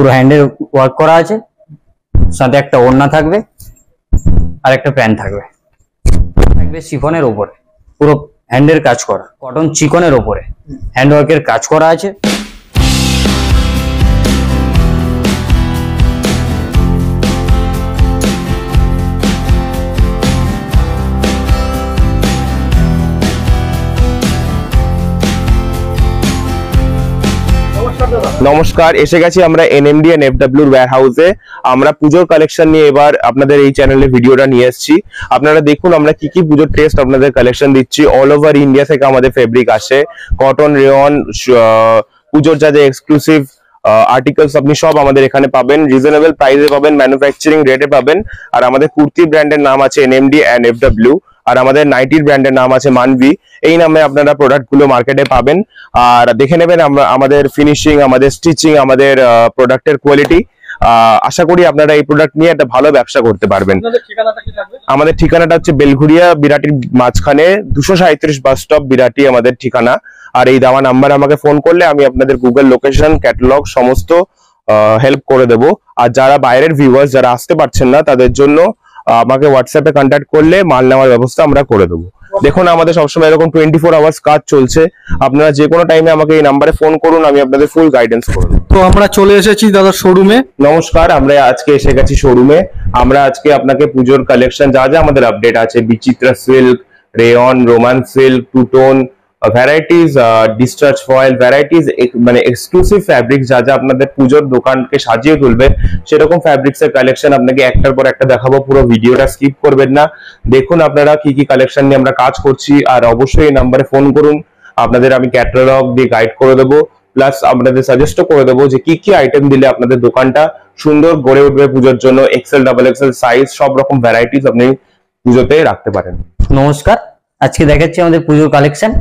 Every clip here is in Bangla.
পুরো হ্যান্ডের ওয়ার্ক করা আছে, সাথে একটা ওড়না থাকবে আর একটা প্যান্ট থাকবে। থাকবে শিফনের উপরে, পুরো হ্যান্ডের কাজ করা, কটন চিকনের উপরে হ্যান্ড ওয়ার্কের কাজ করা আছে। নমস্কার, এসে গেছি আমরা এনএমডি এন্ড এফডব্লিউ ওয়্যার হাউসে। আমরা পুজোর কালেকশন নিয়ে এবার আপনাদের এই চ্যানেলে ভিডিওটা নিয়ে এসেছি। আপনারা দেখুন আমরা কি কি পুজোর টেস্ট আপনাদের কালেকশন দিচ্ছি। অল ওভার ইন্ডিয়া থেকে আমাদের ফেব্রিক আসে, কটন, রেয়ন, পুজোর যা যা এক্সক্লুসিভ আর্টিকেলস আপনি সব আমাদের এখানে পাবেন। রিজনেবল প্রাইসে পাবেন, ম্যানুফ্যাকচারিং রেটে পাবেন। আর আমাদের কুর্তি ব্র্যান্ডের নাম আছে এনএমডি এন্ড এফডব্লিউ, আর আমাদের নাইটির ব্র্যান্ডের নাম আছে মানভি। এই নামে আপনারা প্রোডাক্ট গুলো মার্কেটে পাবেন। আর দেখে নেবেন আমাদের ফিনিশিং, আমাদের স্টিচিং, আমাদের প্রোডাক্টের কোয়ালিটি। আশা করি আপনারা এই প্রোডাক্ট নিয়ে একটা ভালো ব্যবসা করতে পারবেন। আমাদের ঠিকানাটা হচ্ছে বেলঘুরিয়া বিরাটির মাঝখানে 237 বাস স্টপ, বিরাটি আমাদের ঠিকানা। আর এই দেওয়া নাম্বারে আমাকে ফোন করলে আমি আপনাদের গুগল লোকেশন, ক্যাটালগ সমস্ত হেল্প করে দেবো। আর যারা বাইরের ভিউয়ার্স যারা আসতে পারছেন না তাদের জন্য আমাকে হোয়াটসঅ্যাপে কন্ট্যাক্ট করলে মাল নেওয়ার ব্যবস্থা আমরা করে দেবো। দেখুন আমাদের সবসময় এরকম 24 আওয়ার্স কাজ চলছে। আপনারা যে কোনো টাইমে আমাকে এই নাম্বারে ফোন করুন, আমি আপনাদের ফুল গাইডেন্স করব। তো আমরা চলে এসেছি দাদা শোরুমে। নমস্কার, আমরা আজকে এসে গেছি শোরুমে। আমরা আজকে আপনাকে পুজোর কালেকশন যা যা আমাদের আপডেট আছে, Bichitra silk, rayon, Roman silk, two tone varieties, discharge foil varieties, মানে এক্সক্লুসিভ ফ্যাব্রিক্স যা যা আপনাদের পুজোর দোকানকে সাজিয়ে তুলবে সেরকম ফ্যাব্রিক্স এর কালেকশন আপনাকে একটার পর একটা দেখাবো। পুরো ভিডিওটা স্কিপ করবেন না, দেখুন আপনারা কি কি কালেকশন নিয়ে আমরা কাজ করছি। আর অবশ্যই এই নাম্বারে ফোন করুন, আপনাদের আমি ক্যাটালগ দিয়ে গাইড করে দেবো, প্লাস আপনাদের সাজেস্টও করে দেবো যে কি কি আইটেম দিলে আপনাদের দোকানটা সুন্দর গড়ে উঠবে পুজোর জন্য। এক্সেল, ডাবল এক্সেল সাইজ সব রকম ভ্যারাইটিস আপনি পুজোতে রাখতে পারেন। নমস্কার, আজকে দেখাচ্ছি আমাদের পুজোর কালেকশন।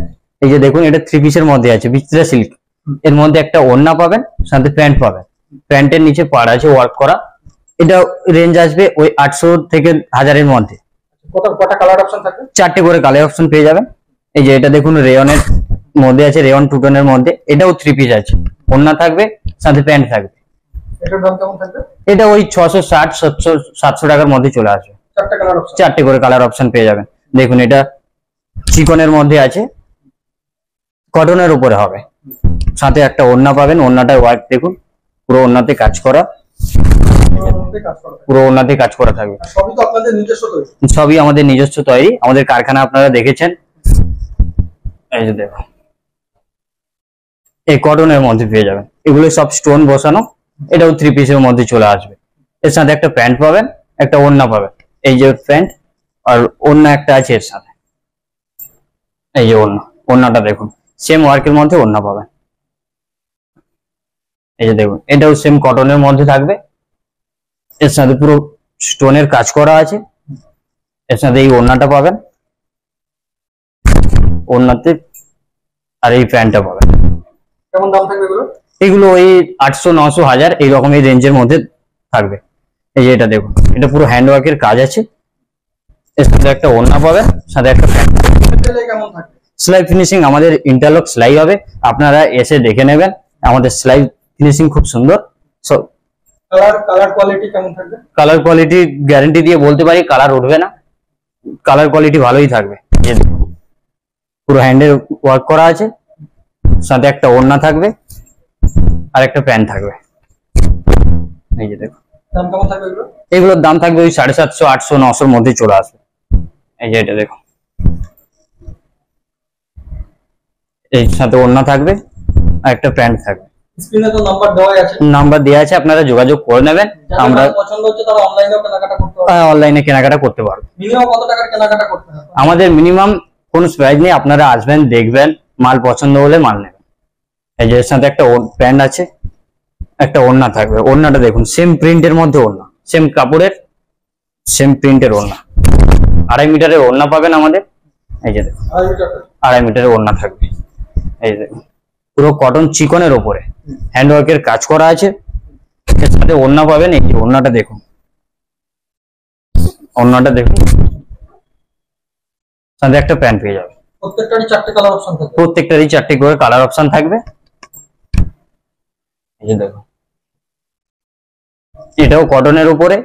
এই যে দেখুন, এটা 3 পিসের মধ্যে আছে, বিচিত্রা সিল্ক। এর মধ্যে একটা ওড়না পাবেন, সাথে প্যান্ট পাবেন। প্যান্টের নিচে পাড় আছে ওয়ার্ক করা। এটা রেঞ্জ আসবে ওই 800 থেকে 1000 এর মধ্যে। কটা কালার অপশন থাকে? 4টে করে কালার অপশন পেয়ে যাবেন। এই যে এটা দেখুন, রেয়নের মধ্যে আছে, রেয়ন টু টোনের মধ্যে। এটাও 3 পিস আছে, ওড়না থাকবে সাথে প্যান্ট থাকবে। এটার দাম কেমন থাকবে? এটা ওই 660, 700 টাকার মধ্যে চলে আসবে। 4টে কালার অপশন, 4টে করে কালার অপশন পেয়ে যাবেন। দেখুন এটা চিকনের মধ্যে আছে, কটনের উপরে হবে, সাথে একটা ওড়না পাবেন। ওড়নাটার ওয়ার্ক দেখুন, পুরো ওড়নাতে কাজ করা, পুরো ওড়নাতে কাজ করা থাকবে। সবই তো আপনাদের নিজস্ব তৈরি? সবই আমাদের নিজস্ব তৈরি, আমাদের কারখানা আপনারা দেখেছেন। এই যে দেখুন, এই কটনের মধ্যে পেয়ে যাবেন। এগুলো সব স্টোন বসানো। এটাও 3 পিসের মধ্যে চলে আসবে। এর সাথে একটা প্যান্ট পাবেন, একটা ওড়না পাবেন। এই যে প্যান্ট আর ওড়না একটা আছে এর সাথে। এই যে ওড়নাটা দেখুন, সেম ওয়ার্কের মধ্যে ওড়না পাবেন। এই যে দেখুন, এটাও সেম কটনের মধ্যে থাকবে। এর সাথে পুরো স্টোনের কাজ করা আছে। এর সাথে এই ওড়নাটা পাবেন, ওড়নাতে, আর এই প্যান্টটা পাবেন। কেমন দাম থাকবে এগুলো? এগুলো ওই 800, 900, 1000 এইরকম এই রেঞ্জের মধ্যে থাকবে। এই যে এটা দেখুন, এটা পুরো হ্যান্ড ওয়ার্কের কাজ আছে। এর সাথে একটা ওড়না পাবেন, সাথে একটা প্যান্ট। কেমন থাকবে? সেলাই ফিনিশিং আমাদের ইন্টারলক সেলাই হবে, আপনারা এসে দেখে নেবেন। আমাদের সেলাই ফিনিশিং খুব সুন্দর। কালার কোয়ালিটি কেমন থাকবে? কালার কোয়ালিটি গ্যারান্টি দিয়ে বলতে পারি কালার উঠবে না, কালার কোয়ালিটি ভালোই থাকবে। পুরো হ্যান্ডের ওয়ার্ক করা আছে, সাথে একটা ওড়না থাকবে আর একটা প্যান্ট থাকবে। এই যে দেখুন, দাম কেমন থাকবে এগুলো? এগুলোর দাম থাকবে ওই 750, 800, 900 মধ্যে চলে আসবে। এই যে এটা দেখুন, এর সাথে ওড়না থাকবে আর একটা প্যান্ট থাকবে। স্ক্রিনে তো নাম্বার দেওয়া আছে, নাম্বার দেওয়া আছে, আপনারা যোগাযোগ করে নেবেন। আমরা পছন্দ হচ্ছে তারা অনলাইনেও কেনাকাটা করতে পারবে। অনলাইনে কেনাকাটা করতে পারবো। মিনিমাম কত টাকার কেনাকাটা করতে হবে? আমাদের মিনিমাম কোনো প্রাইস নেই, আপনারা আসবেন, দেখবেন, মাল পছন্দ হলে মাল নেবেন। এই যে এর সাথে একটা প্যান্ট আছে, একটা ওড়না থাকবে। ওড়নাটা দেখুন, সেম প্রিন্টের মধ্যে ওড়না, সেম কাপড়ের, সেম প্রিন্টের ওড়না। 2.5 মিটারের ওড়না পাবেন আমাদের। এই যে দেখুন, 2.5 মিটারের ওড়না থাকবে। এই দেখুন, পুরো কটন চিকনের উপরে হ্যান্ড ওয়ার্কের কাজ করা আছে। এর সাথে ওড়না পাবেন। এই যে ওড়নাটা দেখুন, ওড়নাটা দেখুন, সাথে একটা প্যান্ট পেয়ে যাবে। প্রত্যেকটারই 4টে কালার অপশন থাকবে। প্রত্যেকটারই 4টে করে কালার অপশন থাকবে। এই যে দেখুন, এটাও কটনের উপরে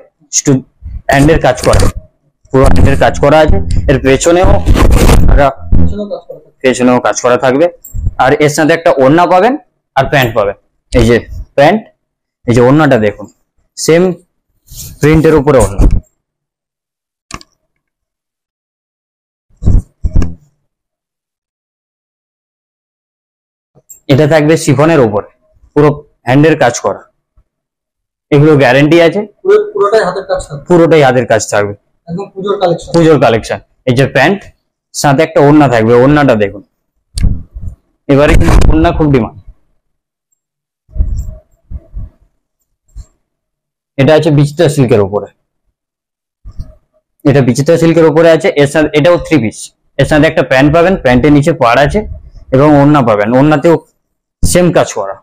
হ্যান্ডের কাজ করা, পুরো হ্যান্ডের কাজ করা আছে। এর পেছনেও পেছনেও কাজ করা থাকবে। আর এর সাথে একটা ওড়না পাবেন আর প্যান্ট পাবেন। এই যে প্যান্ট, এই যে ওড়নাটা দেখুন সেম প্রিন্টের উপরে ওড়না। এটা থাকবে শিফনের উপরে, পুরো হ্যান্ডের কাজ করা। এগুলো গ্যারান্টি আছে, পুরোটাই হাতের কাজ থাকবে, পুরোটাই হাতের কাজ থাকবে, একদম পুজোর কালেকশন। পুজোর কালেকশন। এই যে প্যান্ট, সাথে একটা ওড়না থাকবে, ওড়নাটা দেখুন। এবারে কিন্তু ওড়না খুব ডিমান্ড। এটা আছে বিচিত্রা সিল্কের উপরে, এটা বিচিত্রা সিল্কের উপরে আছে। এর সাথে এটাও 3 পিস, এর সাথে একটা প্যান্ট পাবেন, প্যান্টের নিচে পাড় আছে এবং ওড়না পাবেন, ওড়নাতেও সেম কাজ করা,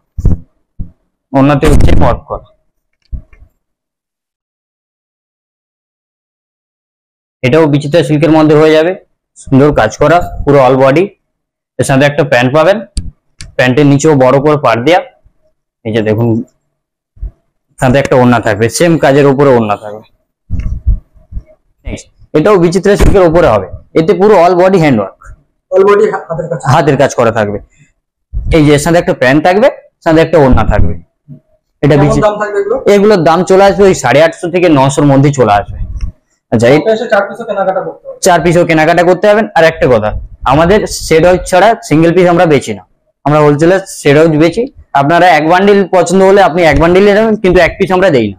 ওড়নাতেও সেম ওয়ার্ক করা। এটাও বিচিত্রা সিল্কের মধ্যে হয়ে যাবে, সুন্দর কাজ করা, পুরো অল বডি। এর সাথে একটা প্যান্ট পাবেন, প্যান্টের নিচেও বড় করে পাড় দেয়া। এই যে দেখুন, সাথে একটা ওড়না থাকবে, সেম কাজের উপরে ওড়না থাকবে। এটাও বিচিত্রা সিল্কের উপরে হবে, এতে পুরো all body hand work, already হাতের কাজ। হাতের কাজ করা থাকবে। এই যে এর সাথে একটা প্যান্ট থাকবে, সাথে একটা ওড়না থাকবে। এটা কেমন দাম থাকবে এগুলো? এগুলোর দাম চলে আসবে ওই 850 থেকে 900-র মধ্যে চলে আসবে। আচ্ছা, এই এসে 4 পিসও কেনাকাটা করতে হবে। 4 পিসও কেনাকাটা করতে হবেন। আর একটা কথা, আমাদের সেট হাউস ছাড়া সিঙ্গেল পিস আমরা বেচি না, আমরা হোলসেলার সেট হাউস বেচি। আপনারা এক বান্ডিল পছন্দ হলে আপনি এক বান্ডিল নেবেন, কিন্তু এক পিস আমরা দেই না।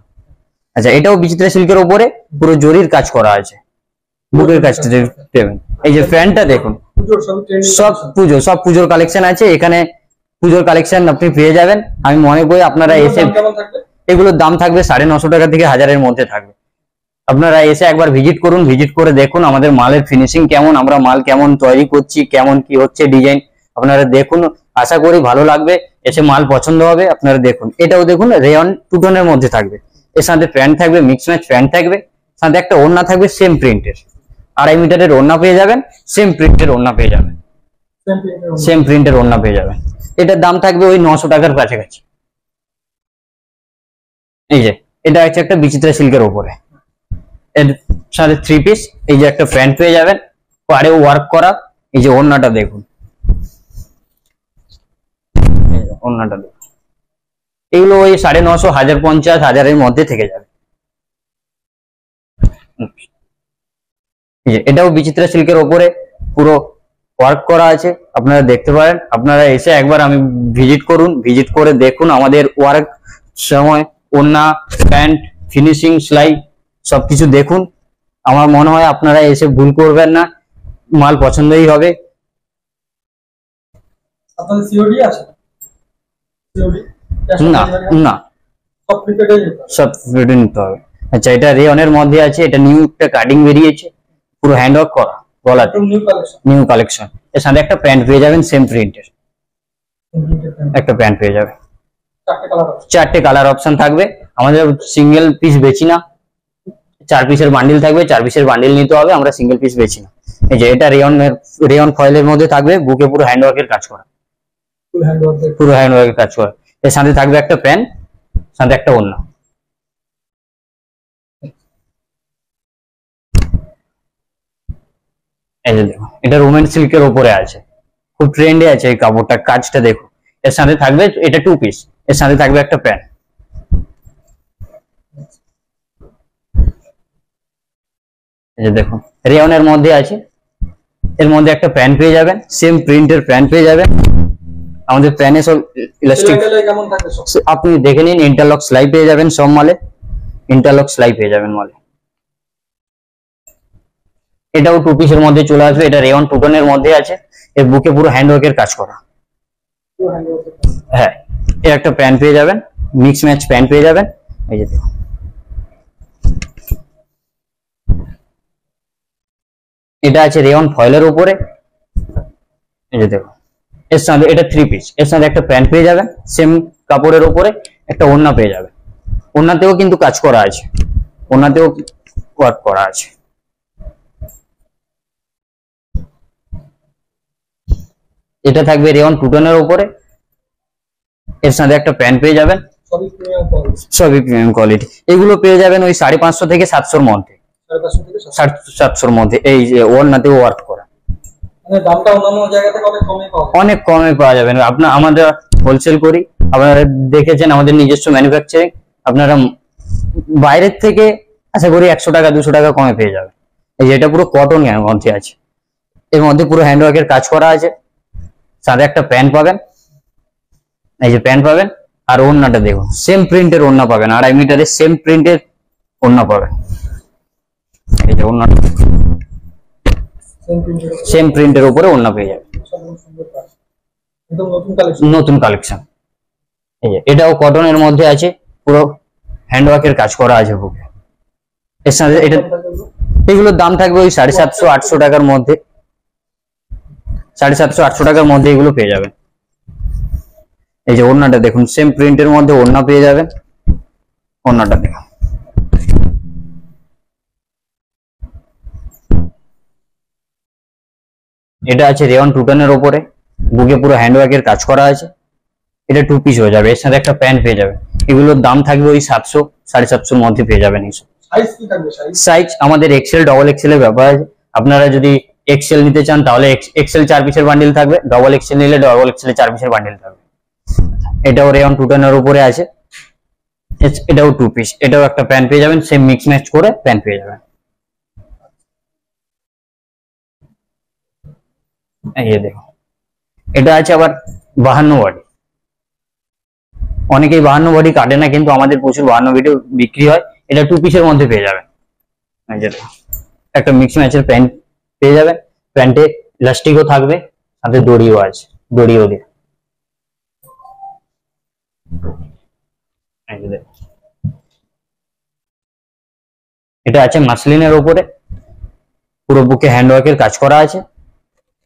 আচ্ছা, এটাও বিচিত্রা সিল্কের উপরে পুরো জরির কাজ করা আছে, বুকের কাজটা দেবেন। এই যে প্যান্টটা দেখুন, পুজোর সব ট্রেন্ডিং সব পুজোর কালেকশন আছে এখানে, পুজোর কালেকশন আপনি পেয়ে যাবেন। আমি মনে করি আপনারা এসে, কেমন থাকবে? এগুলোর দাম থাকবে 950 টাকা থেকে 1000-এর মধ্যে থাকবে। আপনারা এসে একবার ভিজিট করুন, ভিজিট করে দেখুন আমাদের মালের ফিনিশিং কেমন, আমরা মাল কেমন তৈরি করছি, কেমন কি হচ্ছে ডিজাইন, আপনারা দেখুন। আশা করি ভালো লাগবে, এসে মাল পছন্দ হবে। আপনারা দেখুন, এটাও দেখুন রেয়ন 2 টোনের মধ্যে থাকবে। এর সাথে প্যান্ট থাকবে, মিক্স ম্যাচ প্যান্ট থাকবে, সাথে একটা ওড়না থাকবে সেম প্রিন্টের, 2.5 মিটারের ওড়না পেয়ে যাবেন, সেম প্রিন্টের ওড়না পেয়ে যাবেন, সেম প্রিন্টের ওড়না পেয়ে যাবেন। এটার দাম থাকবে ওই 900 টাকার কাছাকাছি। এই যে এটা আছে একটা বিচিত্রা সিল্কের উপরে, এর সাথে 3 পিস। এই যে একটা প্যান্ট পেয়ে যাবেন, পাড়েও ওয়ার্ক করা। এই যে ওড়নাটা দেখুন, এই যে ওড়নাটা দেখুন। এগুলো ওই 950, 1050, 1000-এর মধ্যে থেকে যাবে। এই যে এটাও বিচিত্রা সিল্কের উপরে পুরো ওয়ার্ক করা আছে, আপনারা দেখতে পারেন। আপনারা এসে একবার আমি ভিজিট করুন, ভিজিট করে দেখুন আমাদের ওয়ার্ক সময়, ওড়না, প্যান্ট, ফিনিশিং, সেলাই সবকিছু দেখুন। আমার মনে হয় আপনারা এসে ভুল করবেন না, মাল পছন্দই হবে। আপনাদের সিওডি আছে? সিওডি না না, সব প্রিপেডে নিতে হবে। সব রিটার্ন নিতে হবে। আচ্ছা, এটা রেয়নের মধ্যে আছে, এটা নিউ একটা কাটিং বেরিয়েছে, পুরো হ্যান্ড ওয়ার্ক করা গলাতে, একদম নিউ কালেকশন। New collection. এর সাথে একটা প্যান্ট পেয়ে যাবেন সেম প্রিন্টের, একটা প্যান্ট পেয়ে যাবে। 4টে কালার আছে। 4টে কালার অপশন থাকবে। আমাদের সিঙ্গেল পিস বেচি না, 4 পিসের বান্ডিল থাকবে, 4 পিসের বান্ডিল নিতে হবে, আমরা সিঙ্গেল পিস বেচি না। এই যে এটা রেয়ন ফয়েলের মধ্যে থাকবে, বুকে পুরো হ্যান্ড ওয়ার্কের কাজ করা, ফুল হ্যান্ড ওয়ার্ক। পুরো হ্যান্ড ওয়ার্কের কাজ করা। এর সাথে থাকবে একটা প্যান্ট, সাথে একটা ওড়না। এই যে দেখো, এটা রোমান সিল্কের উপরে আছে, খুব ট্রেন্ডে আছে এই কাপড়টা, কাজটা দেখো। এর সাথে থাকবে এটা 2 পিস, এর সাথে থাকবে একটা প্যান্ট। এই যে দেখুন, রেয়নের মধ্যে আছে, এর মধ্যে একটা প্যান্ট পেয়ে যাবেন, সেম প্রিন্টের প্যান্ট পেয়ে যাবেন। আমাদের প্যানে সব ইলাস্টিক, সেলাই কেমন থাকবে সব? আপনি দেখে নিন, ইন্টারলক সেলাই পেয়ে যাবেন সব মালে, ইন্টারলক সেলাই পেয়ে যাবেন মালে। এটাও 2 পিসের মধ্যে চলে আসবে, এটা রেয়ন 2 টোনের মধ্যে আছে, এর বুকে পুরো হ্যান্ড ওয়ার্কের কাজ করা। Full hand work. হ্যাঁ, এর একটা প্যান্ট পেয়ে যাবেন, মিক্স ম্যাচ প্যান্ট পেয়ে যাবেন। এই যে দেখুন, এটা আছে রেয়ন ফয়েলের উপরে। এই যে দেখুন, এর সাথে এটা 3 পিস, এর সাথে একটা প্যান্ট পেয়ে যাবেন সেম কাপড়ের উপরে, একটা ওড়না পেয়ে যাবেন। ওড়নাতেও কিন্তু কাজ করা আছে, ওড়নাতেও ওয়ার্ক করা আছে। এটা থাকবে রেয়ন 2 টোনের উপরে, এর সাথে একটা প্যান্ট পেয়ে যাবেন, সবই প্রিমিয়াম কোয়ালিটি। সবই প্রিমিয়াম কোয়ালিটি। এগুলো পেয়ে যাবেন ওই 550 থেকে 700 মধ্যে, 550 থেকে 700। 700 মধ্যে। এই যে ওড়নাতে ওয়ার্ক করা, মানে দামটা অন্যান্য জায়গা থেকে অনেক কমে পাওয়া যায়। অনেক কমে পাওয়া যাবে। আপনার আমাদের হোলসেল করি, আপনারা দেখেছেন আমাদের নিজস্ব ম্যানুফ্যাকচারিং। আপনারা বাইরের থেকে আশা করি 100 টাকা 200 টাকা কমে পেয়ে যাবেন। এই যে এটা পুরো কটন এর মধ্যে আছে, এর মধ্যে পুরো হ্যান্ডওয়ার্কের কাজ করা আছে। সাথে একটা প্যান্ট পাবেন, এই যে প্যান্ট পাবেন। আর ওড়নাটা দেখুন, সেম প্রিন্টের ওড়না পাবেন, 2.5 মিটারের সেম প্রিন্টের ওড়না পাবেন। এই যে ওড়নাটা সেম প্রিন্টের উপরে সেম প্রিন্টের উপরে ওড়না পেয়ে যাবেন। সব সুন্দর কাজ, একদম নতুন কালেকশন। নতুন কালেকশন। এই যে এটাও কটনের মধ্যে আছে, পুরো হ্যান্ডওয়ার্কের কাজ করা আছে বুকে। এর সাথে এটা এগুলোর দাম থাকবে ওই 750-800 টাকার মধ্যে, 750-800 টাকার মধ্যে এগুলো পেয়ে যাবেন। এই যে ওড়নাটা দেখুন, সেম প্রিন্টের মধ্যে ওড়না পেয়ে যাবেন। ওড়নাটা দেখুন, এটা আছে রেয়ন টুটানের উপরে, বুকে পুরো হ্যান্ডওয়ার্কের কাজ করা আছে। এটা 2 পিস হয়ে যাবে, এর সাথে একটা প্যান্ট পেয়ে যাবেন। এগুলোর দাম থাকবে ওই 700-750 মধ্যে পেয়ে যাবেন। এইসব সাইজ কি থাকবে? সাইজ সাইজ আমাদের এক্সেল, ডবল এক্সেল এর ব্যাপার আছে। আপনারা যদি এক্সেল নিতে চান তাহলে এক্সেল 4 পিসের বান্ডিল থাকবে, ডবল এক্সেল নিলে ডবল এক্সেল 4 পিসের বান্ডিল থাকবে। এটাও রেয়ন টুটানের উপরে আছে, এটাও 2 পিস। এটাও একটা প্যান্ট পেয়ে যাবেন, সেম মিক্স ম্যাচ করে প্যান্ট পেয়ে যাবেন। এই যে দেখো, এটা আছে আবার 52 বডি। অনেকেই 52 বডি কাটে না, কিন্তু আমাদের প্রচুর 52 বডি বিক্রি হয়। এটা 2 পিসের মধ্যে পেয়ে যাবেন। এই যে দেখো, একটা মিক্স ম্যাচের প্যান্ট পেয়ে যাবেন। প্যান্টে ইলাস্টিকও থাকবে, সাথে দড়িও আছে, দড়িও দিয়ে। এই যে দেখো, এটা আছে মাসলিনের উপরে, পুরো বুকে হ্যান্ডওয়ার্কের কাজ করা আছে।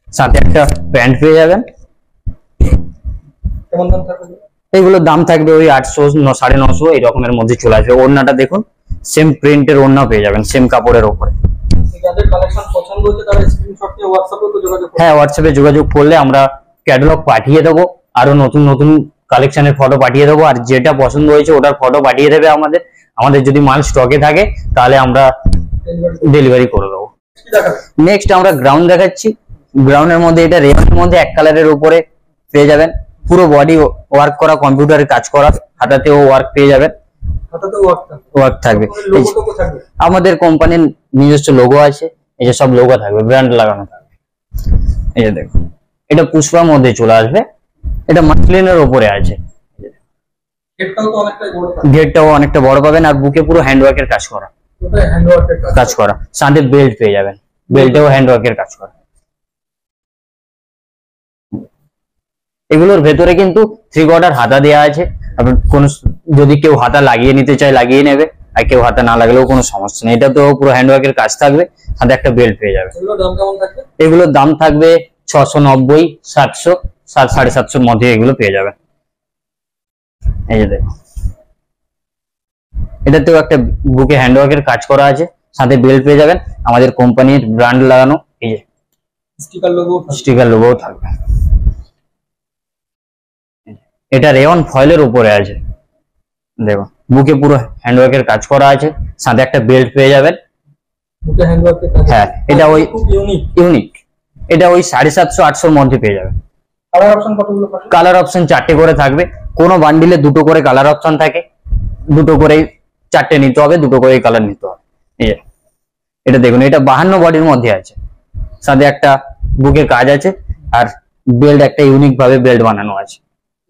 সাথে একটা প্যান্ট পেয়ে যাবেন। কেমন দাম থাকবে? এগুলোর দাম থাকবে ওই 800, 950 এই রকমের মধ্যে চলে আসবে। ওড়নাটা দেখুন, সেম প্রিন্টের ওড়না পেয়ে যাবেন, সেম কাপড়ের উপরে। যাদের কালেকশন পছন্দ হচ্ছে তারা স্ক্রিনশট নিয়ে হোয়াটসঅ্যাপে যোগাযোগ করুন। হ্যাঁ, হোয়াটসঅ্যাপে যোগাযোগ করলে আমরা ক্যাটালগ পাঠিয়ে দেবো, আরো নতুন নতুন কালেকশনের ফটো পাঠিয়ে দেবো। আর যেটা পছন্দ হয়েছে ওটার ফটো পাঠিয়ে দেবে আমাদের। আমাদের যদি মাল স্টকে থাকে তাহলে আমরা ডেলিভারি করে দেবো। কি দেখাবে? নেক্সট আমরা গ্রাউন্ড দেখাচ্ছি। গ্রাউন্ডের মধ্যে এটা রেয়নের মধ্যে এক কালারের উপরে পেয়ে যাবেন, পুরো বডি ওয়ার্ক করা, কম্পিউটারে কাজ করা, হাতাতেও ওয়ার্ক পেয়ে যাবেন। হাতাতে ওয়ার্ক থাকবে। ওয়ার্ক থাকবে। এই যে লোগো থাকবে। আমাদের কোম্পানির নিজস্ব লোগো আছে, এই যে সব লোগো থাকবে, ব্র্যান্ড লাগানো থাকবে। এই যে দেখুন, এটা পুষ্পার মধ্যে চলে আসবে। এটা মাসলিনের উপরে আছে। গেটটাও তো অনেকটাই বড় থাকবে। গেটটাও অনেকটা বড় পাবেন, আর বুকে পুরো হ্যান্ডওয়ার্কের কাজ করা, ওটা হ্যান্ডওয়ার্কের কাজ করা। সাথে বেল্ট পেয়ে যাবেন, বেল্টেও হ্যান্ডওয়ার্কের কাজ করা। এগুলোর ভেতরে কিন্তু 3/4 হাতা দেওয়া আছে। আপনার কোন যদি কেউ হাতা লাগিয়ে নিতে চায় লাগিয়ে নেবে, আর কেউ হাতা না লাগলেও কোনো সমস্যা নেই। এটা তো পুরো হ্যান্ডওয়ার্কের কাজ থাকবে, সাথে একটা বেল্ট পেয়ে যাবে। এগুলোর দাম কেমন থাকবে? এগুলোর দাম থাকবে 690, 700, 750-750 মধ্যে এগুলো পেয়ে যাবেন। এই যে দেখো, এটাতেও একটা বুকে হ্যান্ডওয়ার্কের কাজ করা আছে, সাথে বেল্ট পেয়ে যাবেন, আমাদের কোম্পানির ব্র্যান্ড লাগানো। এই যে স্টিকার লোগো থাকবে। স্টিকার লোগোও থাকবে। এটা রেয়ন ফয়েলের উপরে আছে, দেখো বুকে পুরো হ্যান্ডওয়ার্কের কাজ করা আছে, সাথে একটা বেল্ট পেয়ে যাবেন। মুখে হ্যান্ডওয়ার্কের কাজ। হ্যাঁ, এটা ওই খুব ইউনিক। ইউনিক। এটা ওই 750-800 মধ্যে পেয়ে যাবেন। কালার অপশন কতগুলো পাবে? কালার অপশন 4টে করে থাকবে, কোনো বান্ডিলে 2টো করে কালার অপশন থাকে, 2টো করে 4টে নিতে হবে, 2টো করে কালার নিতে হবে। এই যে এটা দেখুন, এটা 52 বডির মধ্যে আছে, সাথে একটা বুকে কাজ আছে, আর বেল্ট একটা ইউনিক ভাবে বেল্ট বানানো আছে।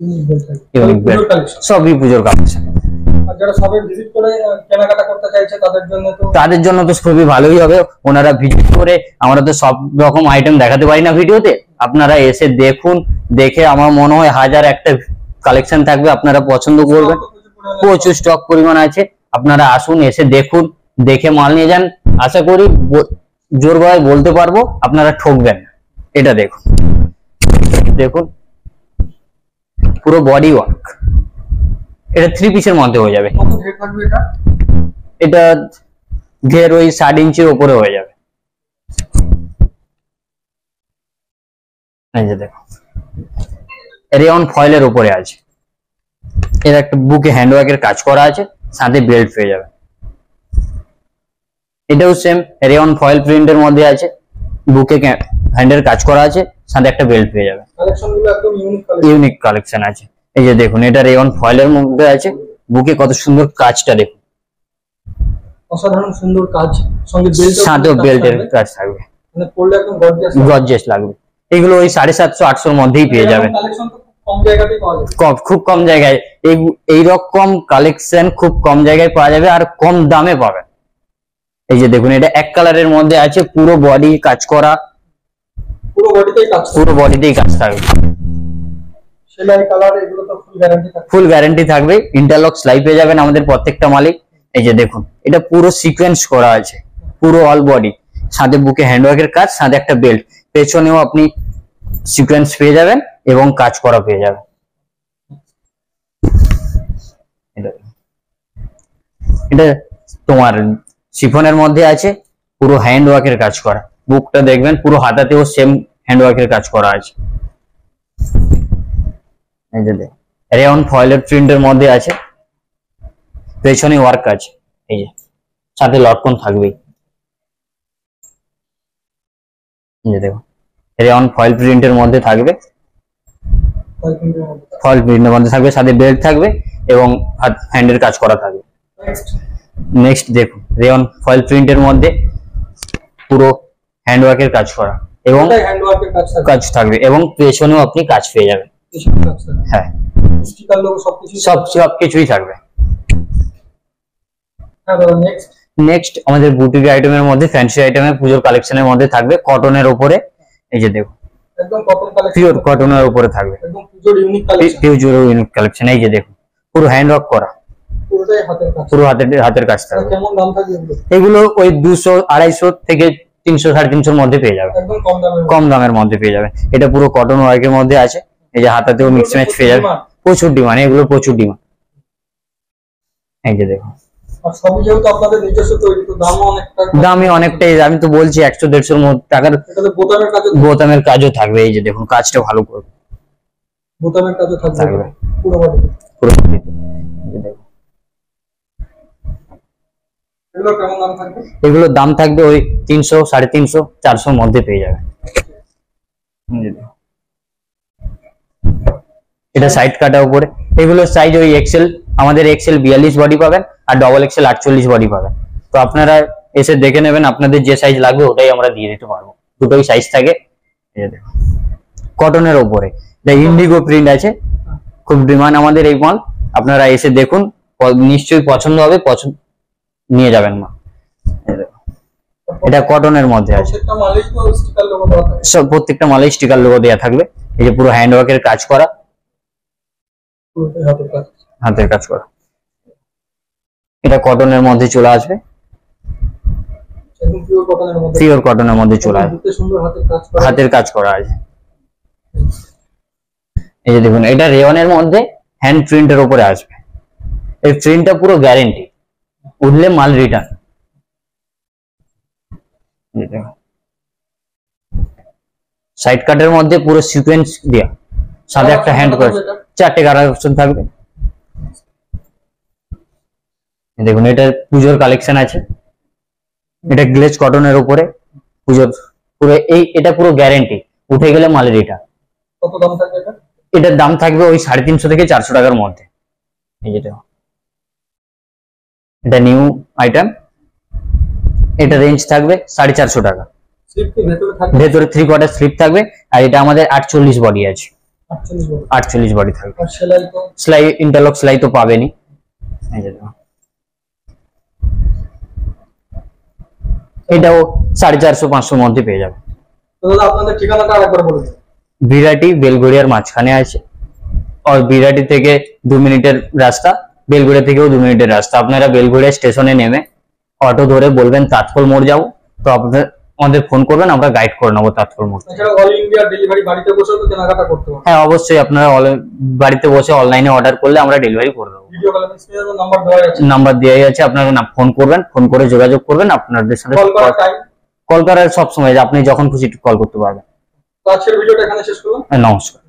ইউনিক বেল্ট থাকবে। ইউনিক পুজোর বেল্ট, কালেকশন। সবই পুজোর কালেকশন। আর যারা সবে ভিজিট করে কেনাকাটা করতে চাইছে তাদের জন্য তো তাদের জন্য তো খুবই ভালোই হবে। ওনারা ভিজিট করে, আমরা তো সব রকম আইটেম দেখাতে পারি না ভিডিওতে, আপনারা এসে দেখুন, দেখে আমার মনে হয় 1000 একটা কালেকশন থাকবে, আপনারা পছন্দ করবেন। প্রচুর স্টক পরিমাণ আছে, আপনারা আসুন, এসে দেখুন, দেখে মাল নিয়ে যান। আশা করি জোর গলায় বলতে পারবো আপনারা ঠকবেন না। এটা দেখুন, দেখুন পুরো বডি ওয়ার্ক। এটা 3 পিসের মধ্যে হয়ে যাবে। কত ঘের থাকবে এটা? এটা ঘের ওই 7 ইঞ্চির উপরে হয়ে যাবে। এই যে দেখো, রেয়ন ফয়েলের উপরে আছে। এর একটা বুকে হ্যান্ডওয়ার্কের কাজ করা আছে, সাথে বেল্ট পেয়ে যাবে। এটাও সেম রেয়ন ফয়েল প্রিন্টের মধ্যে আছে, বুকে হ্যান্ডের কাজ করা আছে, সাথে একটা বেল্ট পেয়ে যাবে। কালেকশনগুলো একদম ইউনিক কালেকশন আছে। এই যে দেখুন, এটা রেয়ন ফয়েলের মধ্যে আছে, বুকে কত সুন্দর কাজটা দেখুন, অসাধারণ সুন্দর কাজ, সঙ্গে সাথেও বেল্টের কাজ থাকবে, মানে পরলে একদম গর্জিয়াস গর্জিয়াস লাগবে। এগুলো ওই 750-800 মধ্যেই পেয়ে যাবেন। কালেকশন তো কম জায়গাতেই পাওয়া যাবে, খুব কম জায়গায় এইরকম কালেকশন খুব কম জায়গায় পাওয়া যাবে আর কম দামে পাবেন। এই যে দেখুন, এটা এক কালারের মধ্যে আছে, পুরো বডি কাজ করা, পুরো বডিতেই কাজ, পুরো বডিতেই কাজ থাকবে, সেলাই কালার এগুলো তো ফুল গ্যারান্টি থাকবে। ফুল গ্যারান্টি থাকবে। ইন্টারলক সেলাই পেয়ে যাবেন আমাদের প্রত্যেকটা মালিক। এই যে দেখুন, এটা পুরো সিকোয়েন্স করা আছে, পুরো অল বডি, সাথে বুকে হ্যান্ডওয়ার্কের কাজ, সাথে একটা বেল্ট, পেছনেও আপনি সিকোয়েন্স পেয়ে যাবেন এবং কাজ করা পেয়ে যাবেন। এটা তোমার শিফনের মধ্যে আছে, পুরো হ্যান্ডওয়ার্কের কাজ করা, বুকটা দেখবেন পুরো হাতাতেও সেম হ্যান্ডওয়ার্কের কাজ করা আছে। এই যে দেখুন, রেয়ন ফয়েলের প্রিন্টের মধ্যে আছে, পেছনে ওয়ার্ক আছে, এই যে সাথে লটকন থাকবেই। এই যে দেখুন, রেয়ন ফয়েল প্রিন্টের মধ্যে থাকবে, ফয়েল প্রিন্টের মধ্যে থাকবে, সাথে বেল্ট থাকবে এবং হ্যান্ডের কাজ করা থাকবে। নেক্সট দেখুন, রেয়ন ফয়েল প্রিন্টের মধ্যে পুরো হ্যান্ডওয়ার্কের কাজ করা এবং হ্যান্ডওয়ার্কের কাজ থাকবে, কাজ থাকবে এবং পেছনেও আপনি কাজ পেয়ে যাবেন। হ্যাঁ, স্টিকার লোগো সবকিছু সবকিছুই থাকবে। হ্যাঁ দাদা, নেক্সট আমাদের বুটিক আইটেমের মধ্যে ফ্যান্সি আইটেমের পুজোর কালেকশনের মধ্যে থাকবে কটনের উপরে। এই যে দেখুন, একদম কটন কালেকশন, পিওর কটনের উপরে থাকবে, একদম পুজোর unique collection, pure unique collection. এই যে দেখুন, পুরো হ্যান্ড ওয়ার্ক করা, পুরোটাই হাতের কাজ। পুরো হাতের কাজ থাকবে। কেমন দাম থাকবে এগুলো? এগুলো ওই 200-250 থেকে 300-350 মধ্যে পেয়ে যাবে, একদম কম দামে, কম দামের মধ্যে পেয়ে যাবে। এটা পুরো কটন ওয়ার্কের মধ্যে আছে। এই যে হাতাতেও মিক্স ম্যাচ পেয়ে যাবে, প্রচুর ডিমান্ড, এগুলো প্রচুর ডিমান্ড। এই যে দেখুন, আর সবই যেহেতু আপনাদের নিজস্ব তৈরি, তো দামও অনেকটা, দামই অনেকটাই, আমি তো বলছি 100-150 মধ্যে টাকার। এটাতে বোতামের কাজও, বোতামের কাজও থাকবে। এই যে দেখুন, কাজটা ভালো করবে, বোতামের কাজও থাকবে থাকবে। পুরো বডি। পুরো এই যে দেখুন, এগুলো কেমন দাম থাকবে? এগুলোর দাম থাকবে ওই 300-350-400 মধ্যে পেয়ে যাবে। এটা সাইড কাটা উপরে, এগুলোর সাইজ ওই এক্সেল, আমাদের এক্সেল 42 বডি পাবেন আর ডবল এক্সেল 48 বডি পাবেন। তো আপনারা এসে দেখে নেবেন, আপনাদের যে সাইজ লাগবে ওটাই আমরা দিয়ে দিতে পারবো, দুটোই সাইজ থাকে। কটনের উপরে এটা ইন্ডিগো প্রিন্ট আছে, খুব ডিমান্ড আমাদের এই মাল। আপনারা এসে দেখুন, নিশ্চয়ই পছন্দ হবে, পছন্দ নিয়ে যাবেন মা। এটা কটনের মধ্যে আছে, প্রত্যেকটা মালেই তো স্টিকার লোগো দেওয়া থাকে, সব প্রত্যেকটা মালে স্টিকার লোগো দেওয়া থাকবে। এই যে পুরো হ্যান্ড ওয়ার্কের কাজ করা, পুরোটাই হাতের কাজ, হাতের কাজ করা। এটা কটনের মধ্যে চলে আসবে, একদম পিওর কটনের মধ্যে, পিওর কটনের মধ্যে চলে আসবে, এতে সুন্দর হাতের কাজ করা, হাতের কাজ করা আছে। এই যে দেখুন, এটা রেয়নের মধ্যে হ্যান্ড প্রিন্টের উপরে আসবে। এই প্রিন্টটা পুরো গ্যারেন্টি, উঠলে মাল রিটার্ন। সাইড কাটের মধ্যে পুরো সিকোয়েন্স দেয়া, সাথে একটা হ্যান্ড কাজ, 4টে কালার অপশন থাকবে। দেখুন, এটা পুজোর কালেকশন আছে, এটা গ্লেজ কটনের উপরে পুজোর, পুরো এটা পুরো গ্যারেন্টি, উঠে গেলে মাল রিটার্ন। কত দাম থাকবে এটা? এটার দাম থাকবে ওই 350 থেকে 400 টাকার মধ্যে। এই যেটা, এটা নিউ আইটেম, এটা রেঞ্জ থাকবে 450 টাকা। স্লিপ কি ভেতরে থাকবে? ভেতরে 3/4 স্লিপ থাকবে, আর এটা আমাদের 48 বডি আছে, 48 বডি, 48 বডি থাকবে। আর সেলাই তো সেলাই ইন্টারলক সেলাই তো পাবেনই। এই যে দেখুন, এটাও 450-500 মধ্যে পেয়ে যাবে। তো দাদা আপনাদের ঠিকানাটা আরেকবার বলে দিন। বিরাটি বেলগড়িয়ার মাঝখানে আছে, আর বিরাটি থেকে 2 মিনিটের রাস্তা, বেলগড়িয়া থেকেও 2 মিনিটের রাস্তা। আপনারা বেলগড়িয়া স্টেশনে নেমে অটো ধরে বলবেন তাঁতকল মোড় যাবো, তো আপনাদের আমাদের ফোন করবেন, আমরা গাইড করে নেবো তাঁতকল মোড়। এছাড়া অল ইন্ডিয়া ডেলিভারি, বাড়িতে বসেও তো কেনাকাটা করতে পারবেন। হ্যাঁ অবশ্যই, আপনারা বাড়িতে বসে অনলাইনে অর্ডার করলে আমরা ডেলিভারি করে দেবো। ভিডিও কলের স্ক্রিনে নাম্বার দেওয়া আছে, নাম্বার দেওয়াই আছে, আপনারা ফোন করবেন, ফোন করে যোগাযোগ করবেন, আপনাদের সাথে কল করার টাইম, কল করার সব সময়, আপনি যখন খুশি কল করতে পারবেন। তো আজকের ভিডিওটা এখানে শেষ করলাম। নমস্কার।